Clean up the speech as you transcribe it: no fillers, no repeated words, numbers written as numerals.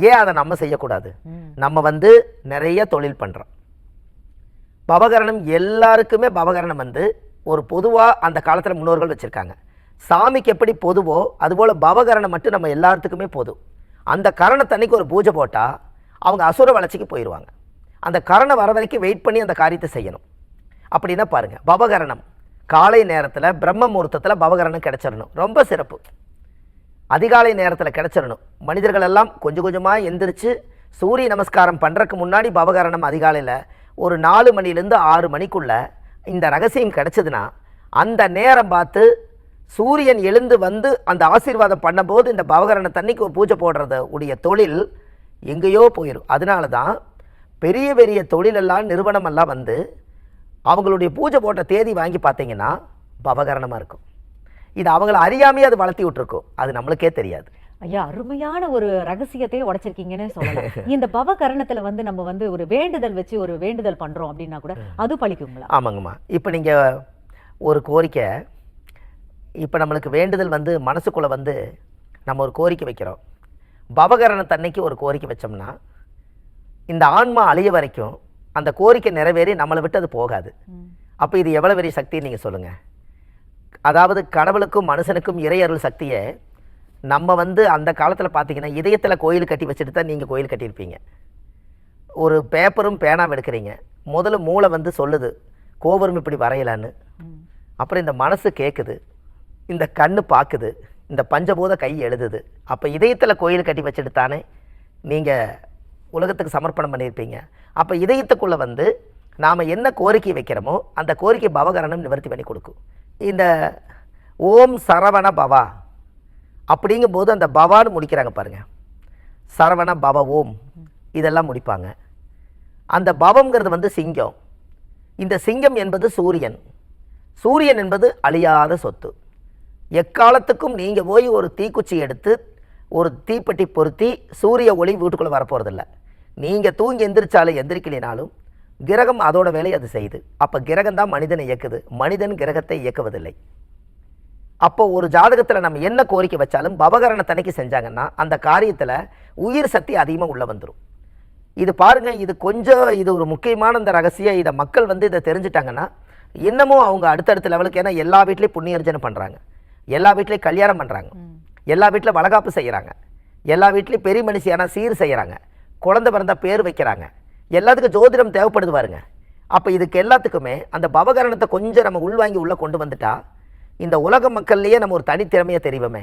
ஏன் அதை நம்ம செய்யக்கூடாது? நம்ம வந்து நிறைய தொழில் பண்ணுறோம். பவகரணம் எல்லாருக்குமே பவகரணம் வந்து ஒரு பொதுவாக அந்த காலத்தில் முன்னோர்கள் வச்சுருக்காங்க. சாமிக்கு எப்படி பொதுவோ அதுபோல் பவகரணம் மட்டும் நம்ம எல்லாத்துக்குமே பொது. அந்த கரணத்தன்னைக்கு ஒரு பூஜை போட்டால் அவங்க அசுர வளர்ச்சிக்கு போயிடுவாங்க. அந்த கரணம் வர வரைக்கும் வெயிட் பண்ணி அந்த காரியத்தை செய்யணும். அப்படின்னா பாருங்கள், பவகரணம் காலை நேரத்தில் பிரம்ம முகூர்த்தத்தில் பவகரணம் கிடச்சிடணும். ரொம்ப சிறப்பு. அதிகாலை நேரத்தில் கிடச்சிடணும். மனிதர்கள் எல்லாம் கொஞ்சம் கொஞ்சமாக எந்திரிச்சு சூரிய நமஸ்காரம் பண்ணுறதுக்கு முன்னாடி பவகரணம் அதிகாலையில் ஒரு 4 மணிலேருந்து 6 மணிக்குள்ளே இந்த ரகசியம் கிடச்சிதுன்னா அந்த நேரம் பார்த்து சூரியன் எழுந்து வந்து அந்த ஆசீர்வாதம் பண்ணும்போது இந்த பவகரணத்தன்னைக்கு பூஜை போடுறது உடைய தொழில் எங்கேயோ போயிடும். அதனால தான் பெரிய பெரிய தொழிலெல்லாம் நிறுவனமெல்லாம் வந்து அவங்களுடைய பூஜை போட்ட தேதி வாங்கி பார்த்தீங்கன்னா பவகரணமாக இருக்கும். இது அவங்கள அறியாமையே அது வளர்த்தி விட்டுருக்கும். அது நம்மளுக்கே தெரியாது. ஐயா, அருமையான ஒரு ரகசியத்தையே உடைச்சிருக்கீங்கன்னு சொல்லலாம். இந்த பவகரணத்துல வந்து நம்ம வந்து ஒரு வேண்டுதல் வச்சு ஒரு வேண்டுதல் பண்றோம் அப்படின்னா கூட அது பழிக்குங்களா? ஆமாங்கம்மா. இப்போ நீங்கள் ஒரு கோரிக்கை, இப்போ நம்மளுக்கு வேண்டுதல் வந்து மனசுக்குள்ளே வந்து நம்ம ஒரு கோரிக்கை வைக்கிறோம். பவகரணத்தன்னைக்கு ஒரு கோரிக்கை வச்சோம்னா இந்த ஆன்மா அழிய வரைக்கும் அந்த கோரிக்கை நிறைவேறி நம்மளை விட்டு அது போகாது. அப்போ இது எவ்வளோ பெரிய சக்தின்னு நீங்கள் சொல்லுங்கள். அதாவது கடவுளுக்கும் மனுஷனுக்கும் இறையருள் சக்தியை நம்ம வந்து அந்த காலத்தில் பார்த்தீங்கன்னா இதயத்தில் கோயில் கட்டி வச்சுட்டு தான் நீங்கள் கோயில் கட்டியிருப்பீங்க. ஒரு பேப்பரும் பேனாவும் எடுக்கிறீங்க, முதல்ல மூளை வந்து சொல்லுது கோபுரம் இப்படி வரையலான்னு. அப்புறம் இந்த மனசு கேட்குது, இந்த கண்ணு பார்க்குது, இந்த பஞ்சபூத கை எழுதுது. அப்போ இதயத்தில் கோயில் கட்டி வச்சுட்டு தானே நீங்கள் உலகத்துக்கு சமர்ப்பணம் பண்ணியிருப்பீங்க. அப்போ இதயத்துக்குள்ளே வந்து நாம் என்ன கோரிக்கை வைக்கிறோமோ அந்த கோரிக்கை பவகரணம் நிவர்த்தி பண்ணி கொடுக்கும். இந்த ஓம் சரவண பவா அப்படிங்கும்போது அந்த பவான்னு முடிக்கிறாங்க பாருங்கள். சரவண பவ ஓம் இதெல்லாம் முடிப்பாங்க. அந்த பவங்கிறது வந்து சிங்கம். இந்த சிங்கம் என்பது சூரியன். சூரியன் என்பது அழியாத சொத்து. எக்காலத்துக்கும் நீங்கள் போய் ஒரு தீக்குச்சி எடுத்து ஒரு தீப்பெட்டி பொருத்தி சூரிய ஒளி வீட்டுக்குள்ளே வரப்போகிறதில்ல. நீங்கள் தூங்கி எந்திரிச்சாலும் எந்திரிக்கலினாலும் கிரகம் அதோட வேலையை அது செய்யுது. அப்போ கிரகம் தான் மனிதனை இயக்குது, மனிதன் கிரகத்தை இயக்குவதில்லை. அப்போ ஒரு ஜாதகத்தில் நம்ம என்ன கோரிக்கை வச்சாலும் பவகரணத்தன்னைக்கு செஞ்சாங்கன்னா அந்த காரியத்தில் உயிர் சக்தி அதிகமாக உள்ளே வந்துடும். இது பாருங்கள், இது கொஞ்சம் இது ஒரு முக்கியமான இந்த ரகசியம். இதை மக்கள் வந்து இதை தெரிஞ்சிட்டாங்கன்னா இன்னமும் அவங்க அடுத்தடுத்த லெவலுக்கு, ஏன்னா எல்லா வீட்லேயும் புண்ணியர்ஜனை பண்ணுறாங்க, எல்லா வீட்லேயும் கல்யாணம் பண்ணுறாங்க, எல்லா வீட்டில் வளகாப்பு செய்கிறாங்க, எல்லா வீட்லேயும் பெரிய மனுஷியான சீர் செய்கிறாங்க, குழந்தை பிறந்தா பேர் வைக்கிறாங்க. எல்லாத்துக்கும் ஜோதிடம் தேவைப்படுது பாருங்க. அப்போ இதுக்கு எல்லாத்துக்குமே அந்த பவகரணத்தை கொஞ்சம் நம்ம உள்வாங்கி உள்ளே கொண்டு வந்துட்டா இந்த உலக மக்கள்லேயே நம்ம ஒரு தனித்திறமையை தெரிவோமே.